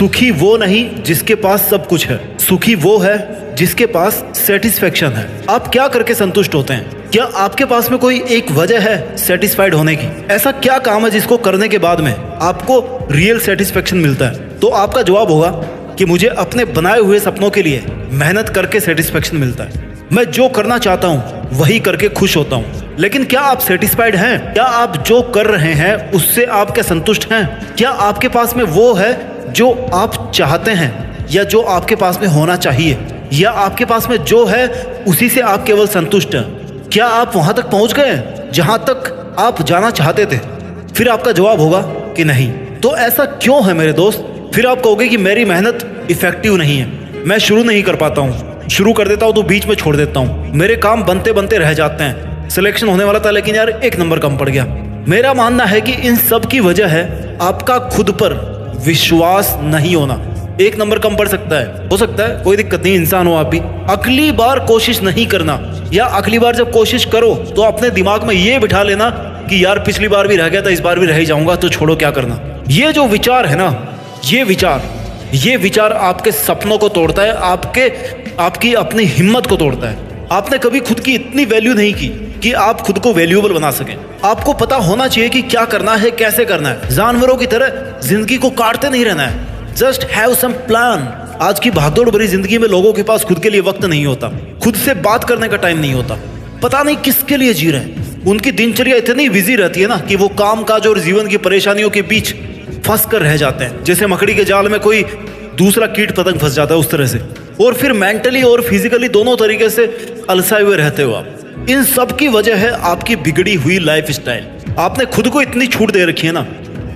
सुखी वो नहीं जिसके पास सब कुछ है, सुखी वो है जिसके पास सेटिस्फेक्शन है। आप क्या करके संतुष्ट होते हैं? क्या आपके पास में कोई एक वजह है सेटिस्फाइड होने की? ऐसा क्या काम है जिसको करने के बाद में आपको रियल सेटिस्फेक्शन मिलता है? तो आपका जवाब होगा कि मुझे अपने बनाए हुए सपनों के लिए मेहनत करके सेटिस्फेक्शन मिलता है। मैं जो करना चाहता हूँ वही करके खुश होता हूँ। लेकिन क्या आप सेटिस्फाइड हैं? क्या आप जो कर रहे हैं उससे आप क्या संतुष्ट हैं? क्या आपके पास में वो है जो आप चाहते हैं, या जो आपके पास में होना चाहिए, या आपके पास में जो है उसी से आप केवल संतुष्ट हैं? क्या आप वहां तक पहुंच गए जहां तक आप जाना चाहते थे? फिर आपका जवाब होगा कि नहीं। तो ऐसा क्यों है मेरे दोस्त? फिर आप कहोगे कि मेरी मेहनत इफेक्टिव नहीं है, मैं शुरू नहीं कर पाता हूँ, शुरू कर देता हूँ तो बीच में छोड़ देता हूँ, मेरे काम बनते बनते रह जाते हैं, सिलेक्शन होने वाला था लेकिन यार 1 नंबर कम पड़ गया। मेरा मानना है कि इन सब की वजह है आपका खुद पर विश्वास नहीं होना। 1 नंबर कम पड़ सकता है, हो सकता है, कोई दिक्कत नहीं, इंसान हो आप भी। अगली बार कोशिश नहीं करना, या अगली बार जब कोशिश करो तो अपने दिमाग में ये बिठा लेना कि यार पिछली बार भी रह गया था, इस बार भी रह ही जाऊंगा, तो छोड़ो क्या करना। ये जो विचार है ना, ये विचार आपके सपनों को तोड़ता है, आपकी अपनी हिम्मत को तोड़ता है। आपने कभी खुद की इतनी वैल्यू नहीं की कि आप खुद को वैल्यूएबल बना सकें। आपको पता होना चाहिए कि क्या करना है, कैसे करना है। जानवरों की तरह जिंदगी को काटते नहीं रहना है। Just have some plan. आज की भागदौड़ भरी जिंदगी में लोगों के पास खुद के लिए वक्त नहीं होता, खुद से बात करने का टाइम नहीं होता, पता नहीं किसके लिए जी रहे हैं। उनकी दिनचर्या इतनी बिजी रहती है ना कि वो काम काज और जीवन की परेशानियों के बीच फंस कर रह जाते हैं, जैसे मकड़ी के जाल में कोई दूसरा कीट पतंग फंस जाता है उस तरह से। और फिर मेंटली और फिजिकली दोनों तरीके से अलसाए हुए रहते हो आप। इन सब की वजह है आपकी बिगड़ी हुई लाइफ स्टाइल। आपने खुद को इतनी छूट दे रखी है ना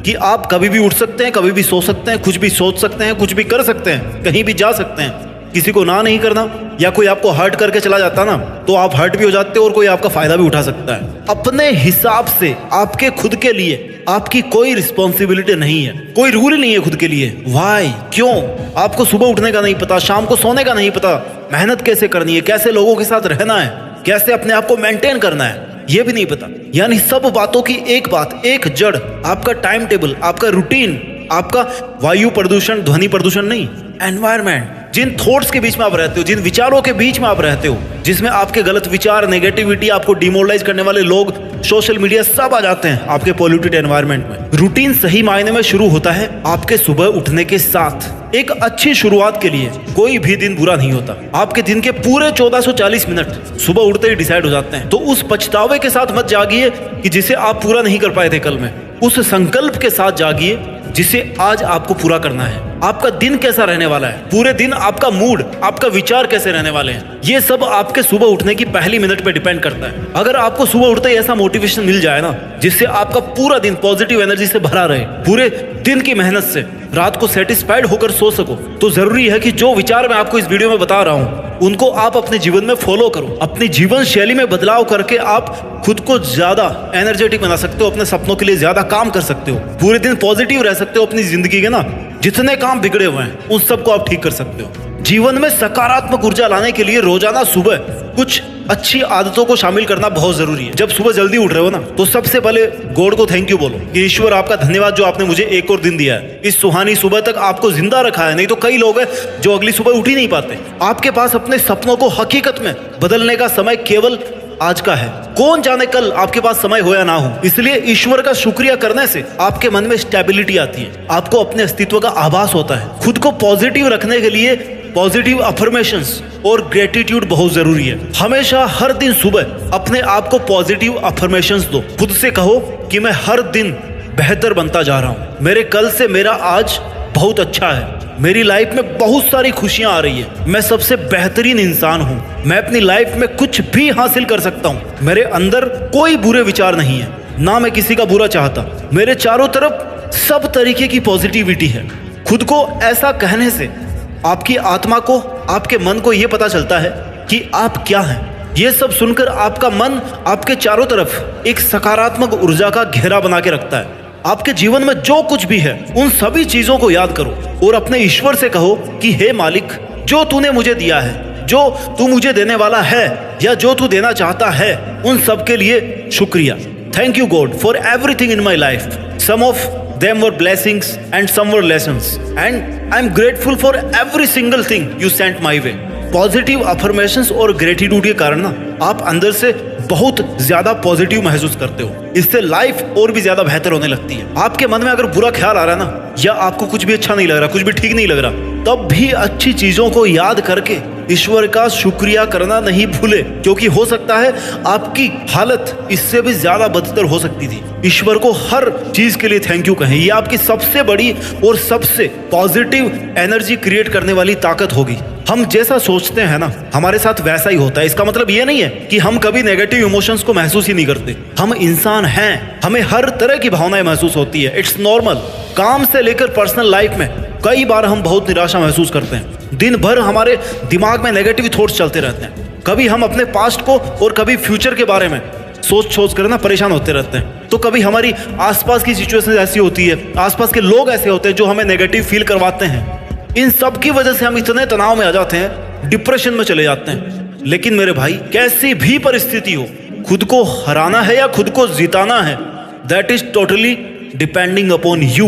कि आप कभी भी उठ सकते हैं, कभी भी सो सकते हैं, कुछ भी सोच सकते हैं, कुछ भी कर सकते हैं, कहीं भी जा सकते हैं। किसी को ना नहीं करना, या कोई आपको हर्ट करके चला जाता ना तो आप हर्ट भी हो जाते हो और कोई आपका फायदा भी उठा सकता है। अपने हिसाब से आपके खुद के लिए आपकी कोई रिस्पॉन्सिबिलिटी नहीं है, कोई रूल नहीं है खुद के लिए। वाई? क्यों? आपको सुबह उठने का नहीं पता, शाम को सोने का नहीं पता, मेहनत कैसे करनी है, कैसे लोगों के साथ रहना है, कैसे अपने आप को मेंटेन करना है, ये भी नहीं पता। यानी सब बातों की एक बात, एक जड़, आपका टाइम टेबल, आपका रूटीन, आपका वायु प्रदूषण, ध्वनि प्रदूषण नहीं, एनवायरमेंट। जिन थॉट्स के बीच में आप रहते हो, जिन विचारों के बीच में आप रहते हो, जिसमें आपके गलत विचार, नेगेटिविटी, आपको डिमोरलाइज करने वाले लोग, सोशल मीडिया, सब आ जाते हैं आपके पॉल्यूटेड एनवायरनमेंट में। रूटीन सही मायने में शुरू होता है आपके सुबह उठने के साथ। एक अच्छी शुरुआत के लिए कोई भी दिन बुरा नहीं होता। आपके दिन के पूरे 1440 मिनट सुबह उठते ही डिसाइड हो जाते हैं। तो उस पछतावे के साथ मत जागिए कि जिसे आप पूरा नहीं कर पाए थे कल में। उस संकल्प के साथ जागिए जिसे आज आपको पूरा करना है। आपका दिन कैसा रहने वाला है, पूरे दिन आपका मूड, आपका विचार कैसे रहने वाले हैं, ये सब आपके सुबह उठने की पहली मिनट पे डिपेंड करता है। अगर आपको सुबह उठते ही ऐसा मोटिवेशन मिल जाए ना जिससे आपका पूरा दिन पॉजिटिव एनर्जी से भरा रहे, पूरे दिन की मेहनत से रात को सेटिस्फाइड होकर सो सको, तो जरूरी है कि जो विचार मैं आपको इस वीडियो में बता रहा हूँ उनको आप अपने जीवन में फॉलो करो। अपनी जीवन शैली में बदलाव करके आप खुद को ज्यादा एनर्जेटिक बना सकते हो, अपने सपनों के लिए ज्यादा काम कर सकते हो, पूरे दिन पॉजिटिव रह सकते हो। अपनी जिंदगी के ना जितने काम बिगड़े हुए हैं उन सबको आप ठीक कर सकते हो। जीवन में सकारात्मक ऊर्जा लाने के लिए रोजाना सुबह कुछ अच्छी आदतों को शामिल करना बहुत जरूरी है। जब सुबह जल्दी उठ रहे हो ना तो सबसे पहले गॉड को थैंक यू बोलो कि ईश्वर आपका धन्यवाद जो आपने मुझे एक और दिन दिया है, इस सुहानी सुबह तक आपको जिंदा रखा है। नहीं तो कई लोग हैं जो अगली सुबह उठ ही नहीं पाते। आपके पास अपने सपनों को हकीकत में बदलने का समय केवल आज का है। कौन जाने कल आपके पास समय हो या ना हो। इसलिए ईश्वर का शुक्रिया करने से आपके मन में स्टेबिलिटी आती है, आपको अपने अस्तित्व का आभास होता है। खुद को पॉजिटिव रखने के लिए पॉजिटिव अफर्मेशंस और ग्रेटिट्यूड बहुत जरूरी है। हमेशा हर दिन सुबह अपने आप को पॉजिटिव अफर्मेशंस दो। खुद से कहो कि मैं हर दिन बेहतर बनता जा रहा हूँ, मेरे कल से मेरा आज बहुत अच्छा है, मेरी लाइफ में बहुत सारी खुशियां आ रही है, मैं सबसे बेहतरीन इंसान हूँ, मैं अपनी लाइफ में कुछ भी हासिल कर सकता हूँ, मेरे अंदर कोई बुरे विचार नहीं है, ना मैं किसी का बुरा चाहता, मेरे चारों तरफ सब तरीके की पॉजिटिविटी है। खुद को ऐसा कहने से आपकी आत्मा को, आपके मन को यह पता चलता है कि आप क्या हैं। ये सब सुनकर आपका मन आपके चारों तरफ एक सकारात्मक ऊर्जा का घेरा बना के रखता है। आपके जीवन में जो कुछ भी है उन सभी चीजों को याद करो और अपने ईश्वर से कहो कि हे मालिक, जो तूने मुझे दिया है, जो तू मुझे देने वाला है या जो तू देना चाहता है, उन सब के लिए शुक्रिया। Thank you God for everything in my life. Some of them were blessings and some were lessons, and I'm grateful for every single thing you sent my way. Positive affirmations और ग्रेटिट्यूड के कारण ना आप अंदर से बहुत ज्यादा positive महसूस करते हो। इससे लाइफ और भी ज्यादा बेहतर होने लगती है। आपके मन में अगर बुरा ख्याल आ रहा है ना, या आपको कुछ भी अच्छा नहीं लग रहा, कुछ भी ठीक नहीं लग रहा, तब भी अच्छी चीजों को याद करके ईश्वर का शुक्रिया करना नहीं भूले, क्योंकि हो सकता है आपकी हालत इससे भी ज्यादा बदतर हो सकती थी। ईश्वर को हर चीज के लिए थैंक यू कहें। ये आपकी सबसे बड़ी और सबसे पॉजिटिव एनर्जी क्रिएट करने वाली ताकत होगी। हम जैसा सोचते हैं ना, हमारे साथ वैसा ही होता है। इसका मतलब ये नहीं है कि हम कभी नेगेटिव इमोशंस को महसूस ही नहीं करते। हम इंसान हैं, हमें हर तरह की भावनाएं महसूस होती है। It's normal. काम से लेकर पर्सनल लाइफ में कई बार हम बहुत निराशा महसूस करते हैं। दिन भर हमारे दिमाग में नेगेटिव थॉट्स चलते रहते हैं। कभी हम अपने पास्ट को और कभी फ्यूचर के बारे में सोच कर ना परेशान होते रहते हैं। तो कभी हमारी आसपास की सिचुएशन ऐसी होती है, आसपास के लोग ऐसे होते हैं जो हमें नेगेटिव फील करवाते हैं। इन सब की वजह से हम इतने तनाव में आ जाते हैं, डिप्रेशन में चले जाते हैं। लेकिन मेरे भाई, कैसी भी परिस्थिति हो, खुद को हराना है या खुद को जिताना है, that is totally depending upon you.